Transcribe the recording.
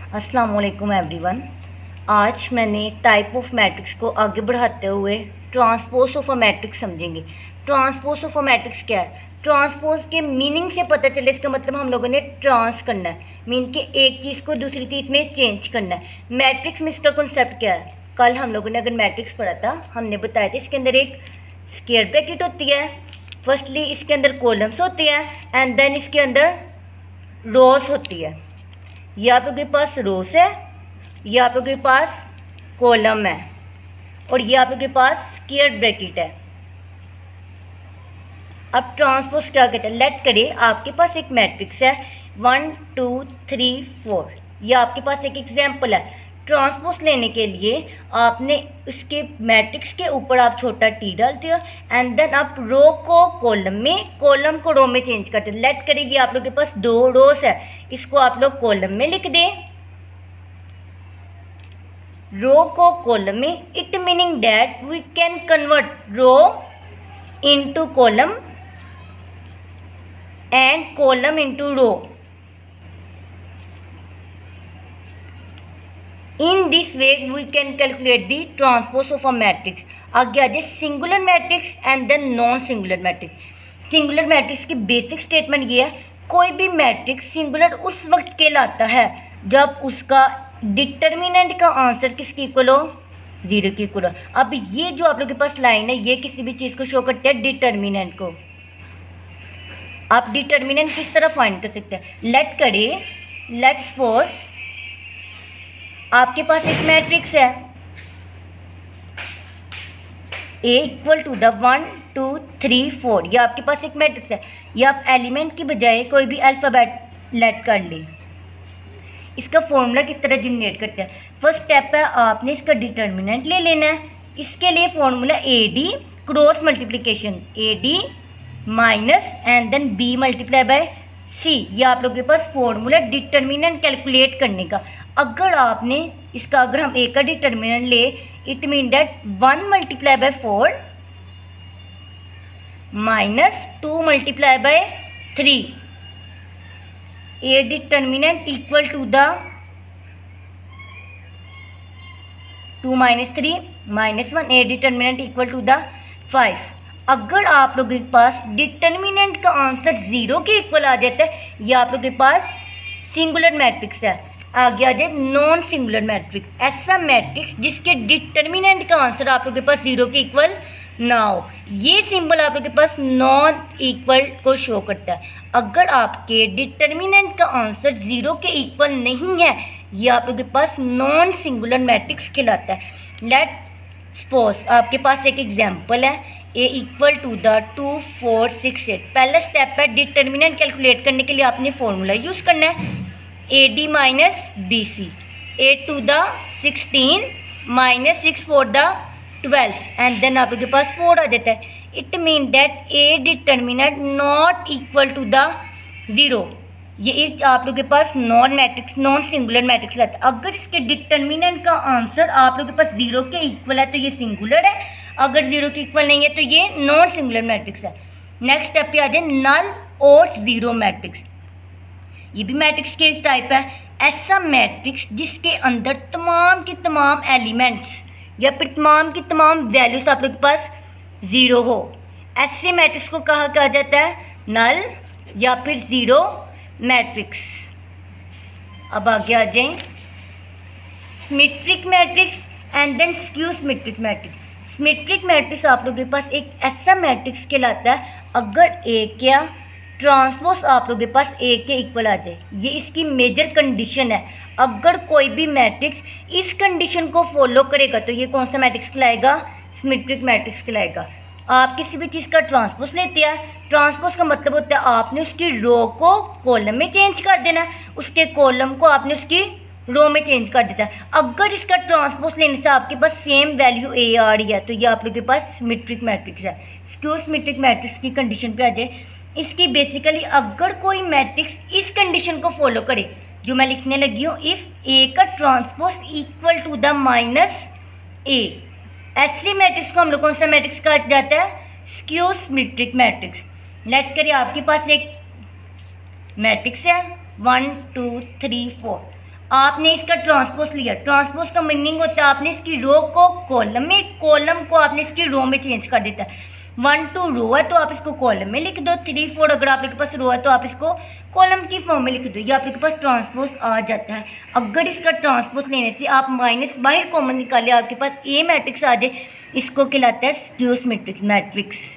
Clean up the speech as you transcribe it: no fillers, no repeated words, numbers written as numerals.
अस्सलाम वालेकुम एवरीवन। आज मैंने टाइप ऑफ मैट्रिक्स को आगे बढ़ाते हुए ट्रांसपोज ऑफ अ मैट्रिक्स समझेंगे। ट्रांसपोज ऑफ अ मैट्रिक्स क्या है? ट्रांसपोज के मीनिंग से पता चले, इसका मतलब हम लोगों ने ट्रांस करना है, मीन के एक चीज़ को दूसरी चीज़ में चेंज करना है। मैट्रिक्स में इसका कॉन्सेप्ट क्या है? कल हम लोगों ने अगर मैट्रिक्स पढ़ा था, हमने बताया था इसके अंदर एक स्क्वायर ब्रैकेट होती है, फर्स्टली इसके अंदर कॉलम्स होती हैं एंड देन इसके अंदर रोज होती है। ये आप लोगों के पास रोस है, ये आप लोगों के पास कॉलम है और ये आप लोगों के पास स्क्वायर ब्रैकेट है। अब ट्रांसपोज क्या कहते हैं? लेट करिए आपके पास एक मैट्रिक्स है 1 2 3 4, ये आपके पास एक एग्जाम्पल है। ट्रांसपोज लेने के लिए आपने उसके मैट्रिक्स के ऊपर आप छोटा टी डालते हो एंड देन आप रो को कॉलम में, कॉलम को रो में चेंज करते हो। लेट करिए ये आप लोग के पास 2 रोज है, इसको आप लोग कॉलम में लिख दें, रो को कॉलम में। It meaning that we can convert row into column and column into row. In this way we can calculate the transpose of a matrix. आगे आ जाए singular matrix and then non singular matrix. Singular matrix की basic statement ये है, कोई भी matrix singular उस वक्त कहलाता है जब उसका डिटर्मिनेंट का आंसर किसके इक्वल हो? 0 के इक्वल हो। अब ये जो आप लोग के पास लाइन है, ये किसी भी चीज़ को शो करते हैं डिटर्मिनेंट को। आप डिटर्मिनेंट किस तरह फाइंड कर सकते हैं? लेट सपोज आपके पास एक मैट्रिक्स है A इक्वल टू द 1 2 3 4, ये आपके पास एक मैट्रिक्स है। ये आप एलिमेंट की बजाय कोई भी अल्फ़ाबेट लेट कर ले। इसका फॉर्मूला किस तरह जनरेट करते हैं? फर्स्ट स्टेप है आपने इसका डिटर्मिनेंट ले लेना है। इसके लिए formula AD cross multiplication, AD minus and then B multiply by C। ये आप लोगों के पास फॉर्मूला डिटर्मिनेंट कैलकुलेट करने का। अगर आपने इसका, अगर हम A का डिटर्मिनेंट ले, it mean that 1 multiply by 4 minus 2 multiply by 3, A determinant equal to the 2 minus 3 minus 1, A determinant equal to the 5। अगर आप लोगों के पास डिटर्मिनेंट का आंसर 0 के इक्वल आ जाता है, ये आप लोगों के पास सिंगुलर मैट्रिक्स है। आगे आ जाए नॉन सिंगुलर मैट्रिक्स, ऐसा मैट्रिक्स जिसके डिटर्मिनेंट का आंसर आप लोगों के पास 0 के इक्वल ना हो। ये सिंबल आप लोगों के पास नॉन इक्वल को शो करता है। अगर आपके डिटर्मिनेंट का आंसर 0 के इक्वल नहीं है, ये आप लोगों के पास नॉन सिंगुलर मैट्रिक्स कहलाता है। लेट सपोज आपके पास एक एग्जाम्पल है A इक्वल टू द 2 4 6 8। पहला स्टेप है डिटर्मिनेंट कैलकुलेट करने के लिए आपने फॉर्मूला यूज़ करना है AD minus BC, 8 to the 16 minus 6 4 the 12 and then आप लोग के पास 4 आ जाता है। It mean that A determinant not equal to the 0। ये इस आप लोग के पास non matrix, non singular matrix रहता है। अगर इसके डिटर्मिनेंट का आंसर आप लोग के पास 0 के इक्वल है तो ये सिंगुलर है, अगर 0 के इक्वल नहीं है तो ये नॉन सिंगुलर मैट्रिक्स है। नेक्स्ट स्टेप पे आ जाए नल और 0 मैट्रिक्स। ये भी मैट्रिक्स के टाइप है, ऐसा मैट्रिक्स जिसके अंदर तमाम के तमाम एलिमेंट्स या फिर तमाम की तमाम वैल्यूज आप लोग के पास 0 हो। ऐसे मैट्रिक्स को कहा जाता है नल या फिर 0 मैट्रिक्स। अब आगे आ जाए symmetric matrix and then skew symmetric matrix. Symmetric matrix आप लोगों के पास एक ऐसा मैट्रिक्स कहलाता है अगर A क्या ट्रांसपोज आप लोगों के पास A के इक्वल आ जाए। ये इसकी मेजर कंडीशन है। अगर कोई भी मैट्रिक्स इस कंडीशन को फॉलो करेगा तो ये कौन सा मैट्रिक्स कहलाएगा? सिमेट्रिक मैट्रिक्स कहलाएगा। आप किसी भी चीज़ का ट्रांसपोज लेते हैं, ट्रांसपोज का मतलब होता है आपने उसकी रो को कॉलम में चेंज कर देना है, उसके कॉलम को आपने उसकी रो में चेंज कर देता है। अगर इसका ट्रांसपोज लेने से आपके पास सेम वैल्यू A आ रही है तो ये आप लोगों के पास सिमेट्रिक मैट्रिक्स है। स्क्यू सिमेट्रिक मैट्रिक्स की कंडीशन पे आ जाए। इसकी बेसिकली अगर कोई मैट्रिक्स इस कंडीशन को फॉलो करे जो मैं लिखने लगी हूँ, इफ़ A का transpose equal to the minus A, ऐसे मैट्रिक्स को हम लोग कौन सा मैट्रिक्स कहा जाता है? Skew symmetric matrix. लेट करिए आपके पास एक मैट्रिक्स है 1 2 3 4। आपने इसका ट्रांसपोज लिया। ट्रांसपोज का मीनिंग होता है आपने इसकी रो को कॉलम में, कॉलम को आपने इसकी रो में चेंज कर देता है। 1 2 रो है तो आप इसको कॉलम में लिख दो, 3 4 अगर आपके पास रो है तो आप इसको कॉलम की फॉर्म में लिख दो, ये आपके पास ट्रांसपोज आ जाता है। अगर इसका ट्रांसपोज लेने से आप माइनस बाहर कॉमन निकाले, आपके पास ए मैट्रिक्स आ जाए, इसको कहलाता है स्क्यूज मैट्रिक्स।